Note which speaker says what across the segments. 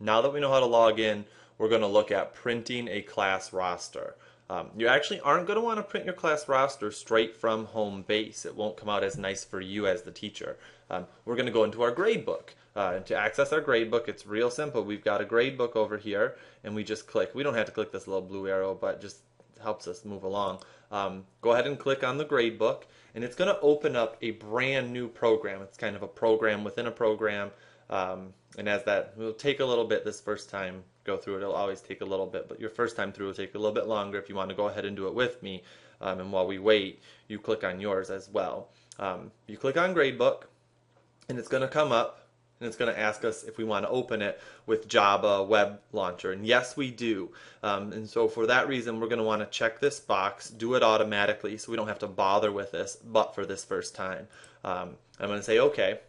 Speaker 1: Now that we know how to log in, we're going to look at printing a class roster. You actually aren't going to want to print your class roster straight from home base. It won't come out as nice for you as the teacher. We're going to go into our grade book. To access our grade book, it's real simple. We've got a grade book over here, and we just click. We don't have to click this little blue arrow, but just helps us move along. Go ahead and click on the grade book, and it's going to open up a brand new program. It's kind of a program within a program. And as that will take a little bit this first time go through it, it'll always take a little bit, but your first time through will take a little bit longer if you want to go ahead and do it with me. And while we wait, you click on yours as well. You click on Gradebook, and it's going to come up, and it's going to ask us if we want to open it with Java Web Launcher. And yes, we do. And so for that reason, we're going to want to check this box, do it automatically so we don't have to bother with this, but for this first time. I'm going to say OK.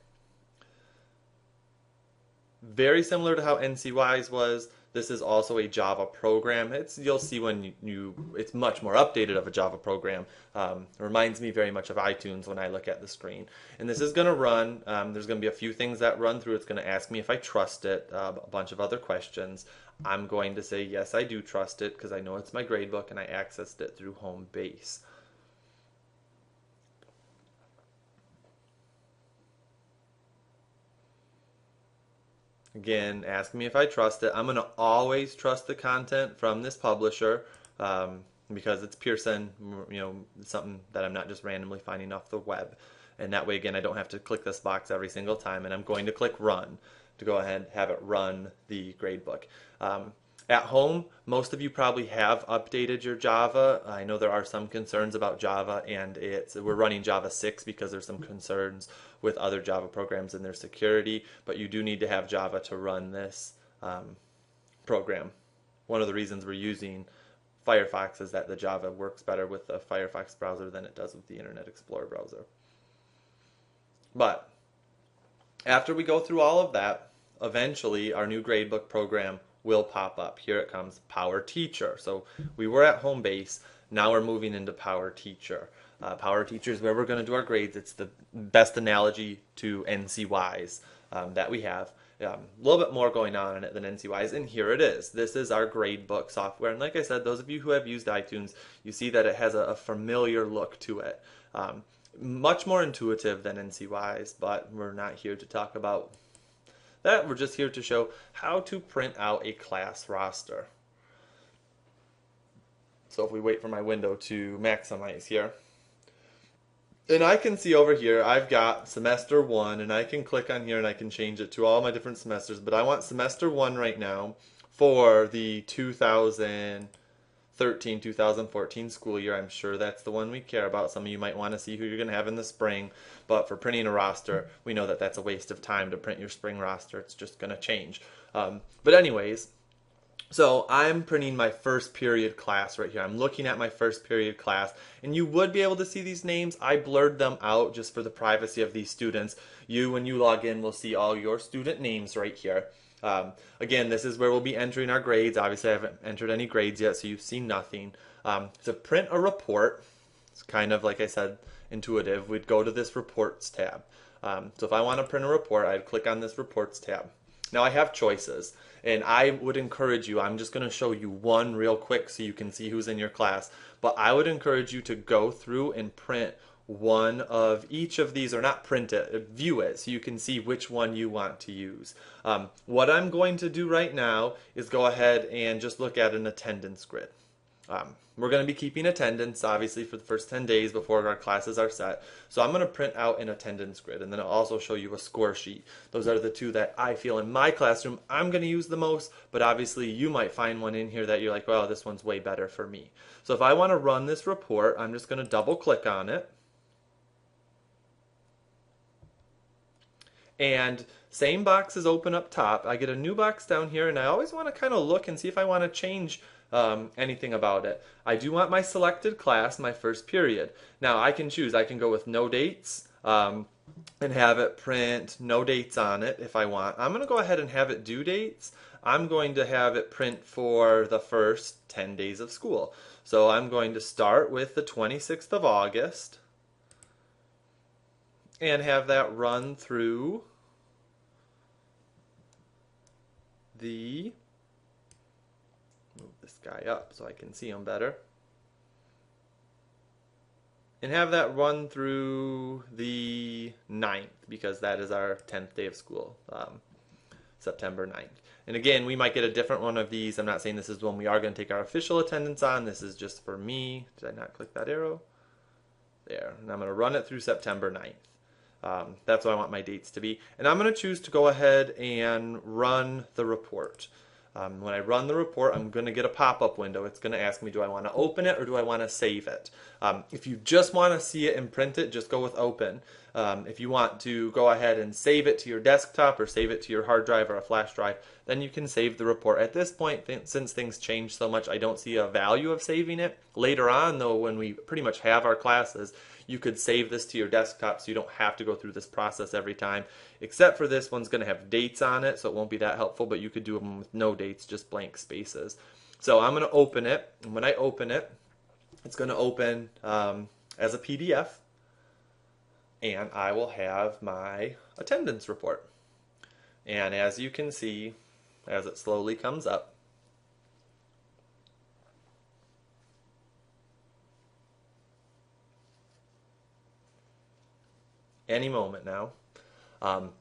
Speaker 1: Very similar to how NCWise was, this is also a Java program. You'll see when it's much more updated of a Java program. It reminds me very much of iTunes when I look at the screen. And this is going to run. There's going to be a few things that run through. It's going to ask me if I trust it, a bunch of other questions. I'm going to say yes, I do trust it because I know it's my gradebook and I accessed it through home base. Again, ask me if I trust it. I'm going to always trust the content from this publisher because it's Pearson, something that I'm not just randomly finding off the web. And that way, again, I don't have to click this box every single time. And I'm going to click Run to go ahead and have it run the gradebook. At home, most of you probably have updated your Java. I know there are some concerns about Java, and we're running Java 6 because there's some concerns with other Java programs and their security, but you do need to have Java to run this program. One of the reasons we're using Firefox is that the Java works better with the Firefox browser than it does with the Internet Explorer browser. But after we go through all of that, eventually our new gradebook program will pop up. Here it comes, Power Teacher. So we were at home base, now we're moving into Power Teacher. Power Teacher is where we're going to do our grades. It's the best analogy to NCWise that we have. A little bit more going on in it than NCWise, and here it is. This is our gradebook software, and like I said, those of you who have used iTunes, you see that it has a familiar look to it. Much more intuitive than NCWise, but we're not here to talk about that. We're just here to show how to print out a class roster. So if we wait for my window to maximize here, and I can see over here I've got semester 1, and I can click on here and I can change it to all my different semesters, but I want semester 1 right now for the 2013-2014 school year. I'm sure that's the one we care about. Some of you might want to see who you're going to have in the spring, but for printing a roster, we know that that's a waste of time to print your spring roster. It's just going to change. But anyways, so I'm printing my first period class right here. I'm looking at my first period class, and you would be able to see these names. I blurred them out just for the privacy of these students. When you log in, will see all your student names right here. Again, this is where we'll be entering our grades. Obviously, I haven't entered any grades yet, so you've seen nothing. To print a report, it's kind of, like I said, intuitive. We'd go to this Reports tab. So if I want to print a report, I'd click on this Reports tab. Now I have choices, and I would encourage you, I'm just going to show you one real quick so you can see who's in your class, but I would encourage you to go through and print one of each of these, or not print it, view it so you can see which one you want to use. What I'm going to do right now is go ahead and just look at an attendance grid. We're going to be keeping attendance, obviously, for the first 10 days before our classes are set. So I'm going to print out an attendance grid, and then I'll also show you a score sheet. Those are the two that I feel in my classroom I'm going to use the most, but obviously you might find one in here that you're like, well, this one's way better for me. So if I want to run this report, I'm just going to double click on it. And same box is open up top. I get a new box down here, and I always want to kind of look and see if I want to change anything about it. I do want my selected class, my first period. Now I can choose. I can go with no dates and have it print no dates on it if I want. I'm going to go ahead and have it due dates. I'm going to have it print for the first 10 days of school. So I'm going to start with the 26th of August and have that run through move this guy up so I can see him better, and have that run through the 9th, because that is our 10th day of school, September 9th. And again, we might get a different one of these. I'm not saying this is the one we are going to take our official attendance on. This is just for me. Did I not click that arrow? There. And I'm going to run it through September 9th. That's what I want my dates to be. And I'm going to choose to go ahead and run the report. When I run the report, I'm going to get a pop-up window. It's going to ask me, do I want to open it or do I want to save it? If you just want to see it and print it, just go with open. If you want to go ahead and save it to your desktop or save it to your hard drive or a flash drive, then you can save the report. At this point, since things change so much, I don't see a value of saving it. Later on, though, when we pretty much have our classes, you could save this to your desktop so you don't have to go through this process every time, except for this one's going to have dates on it, so it won't be that helpful, but you could do them with no dates, just blank spaces. So I'm going to open it, and when I open it, it's going to open as a PDF, and I will have my attendance report. And as you can see, as it slowly comes up, any moment now. But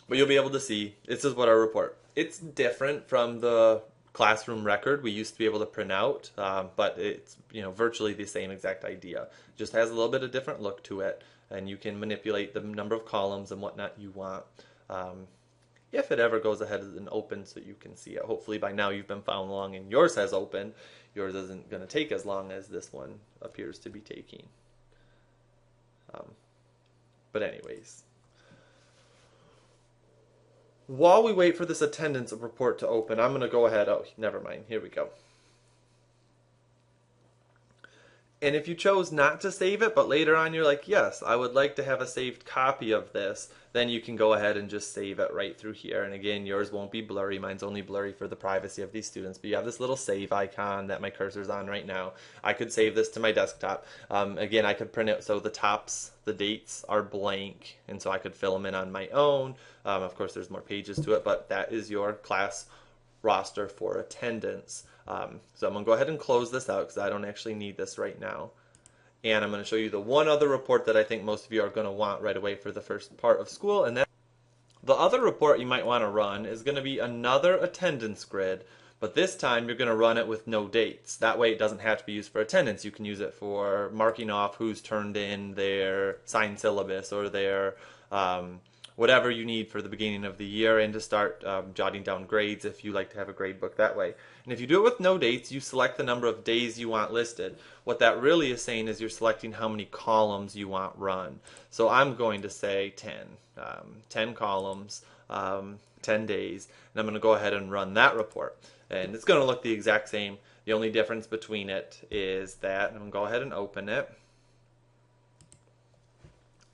Speaker 1: you'll be able to see, this is what our report. It's different from the classroom record we used to be able to print out, but it's virtually the same exact idea. It just has a little bit of different look to it, and you can manipulate the number of columns and whatnot you want. If it ever goes ahead and opens so you can see it. Hopefully by now you've been following along and yours has opened. Yours isn't going to take as long as this one appears to be taking. But anyways, while we wait for this attendance report to open, I'm going to go ahead. Oh, never mind. Here we go. And if you chose not to save it, but later on you're like, yes, I would like to have a saved copy of this, then you can go ahead and just save it right through here. And again, yours won't be blurry. Mine's only blurry for the privacy of these students. But you have this little save icon that my cursor's on right now. I could save this to my desktop. Again, I could print it so the tops, the dates are blank, and so I could fill them in on my own. Of course, there's more pages to it, but that is your class roster for attendance. So I'm going to go ahead and close this out because I don't actually need this right now. And I'm going to show you the one other report that I think most of you are going to want right away for the first part of school. And the other report you might want to run is going to be another attendance grid, but this time you're going to run it with no dates. That way it doesn't have to be used for attendance. You can use it for marking off who's turned in their signed syllabus or their whatever you need for the beginning of the year, and to start jotting down grades if you like to have a grade book that way. And if you do it with no dates, you select the number of days you want listed. What that really is saying is you're selecting how many columns you want run. So I'm going to say 10. 10 columns, 10 days, and I'm going to go ahead and run that report. And it's going to look the exact same. The only difference between it is that, I'm going to go ahead and open it.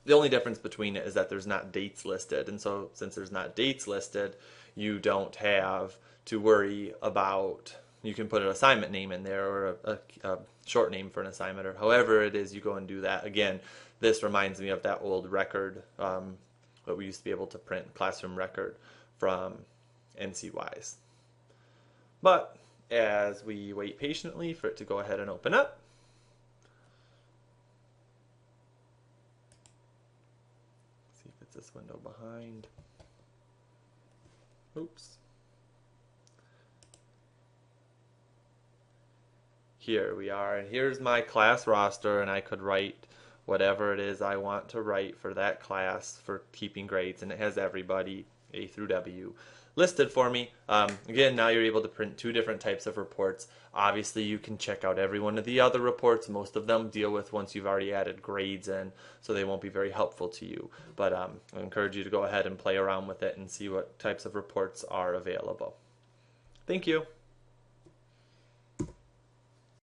Speaker 1: The only difference between it is that there's not dates listed. And so since there's not dates listed, you don't have to worry about, you can put an assignment name in there or a short name for an assignment or however it is you go and do that. Again, this reminds me of that old record that we used to be able to print, classroom record from NCWise. But as we wait patiently for it to go ahead and open up, this window behind. Oops. Here we are, and here's my class roster, and I could write whatever it is I want to write for that class for keeping grades, and it has everybody A through W listed for me. Again, now you're able to print two different types of reports. Obviously, you can check out every one of the other reports. Most of them deal with once you've already added grades in, so they won't be very helpful to you. But I encourage you to go ahead and play around with it and see what types of reports are available. Thank you.